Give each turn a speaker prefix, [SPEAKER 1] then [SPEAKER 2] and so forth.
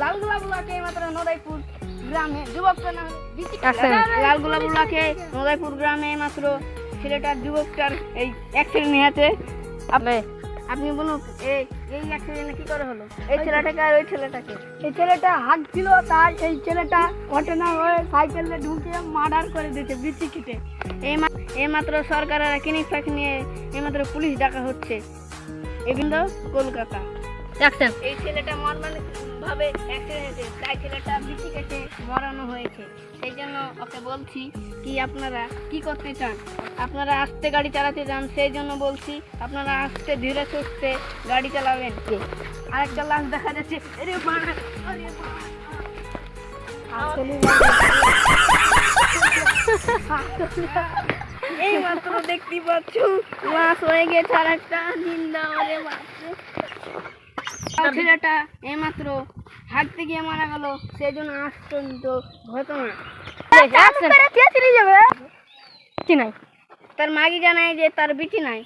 [SPEAKER 1] লালগোলা ব্লকে মাত্র নদাইপুর গ্রামে যুবকটা নাম লালগোলা ব্লকে নদাইপুর গ্রামে মাত্র ছেলেটার যুবকটার এই অ্যাক্সিডেন্ট হয়েছে। আপনি বলুন এই অ্যাক্সিডেন্টে কি করে হলো? এই ছেলেটাকে আর ওই ছেলেটাকে,
[SPEAKER 2] এই ছেলেটা হাঁটছিল, তাই এই ছেলেটা ঘটনা হয়ে সাইকেলে ঢুকে মার্ডার করে দিয়েছে বিচি কেটে।
[SPEAKER 1] এইমাত্র সরকারের ক্লিনিক ফ্যাক নিয়ে এইমাত্র পুলিশ ডাকা হচ্ছে। এই কিন্তু কলকাতা এই ছেলেটা মর্মান্তিক ভাবে অ্যাক্সিডেন্ট হয়েছে, তাই ছেলেটা বিচি কেটে মরানো হয়েছে। সেই জন্য ওকে বলছি কি আপনারা কি করতে চান? আপনারা আস্তে গাড়ি চালাতে চান, সেই জন্য বলছি আপনারা আস্তে ধীরে সুস্থে গাড়ি চালাবেন। আরেকটা লাশ দেখা যাচ্ছে। আরে বাবা, আরে বাবা। এই মাত্র দেখতে পাচ্ছ লাশ হয়ে গেছে আর একটা জিন্দা। ওরে বাপরে, ছেলেটা এইমাত্র হাঁটতে গিয়ে মারা গেল। সেই জন্য আশ্চর্য ঘটনা। তার মাগি জানায় যে তার বিটি নাই।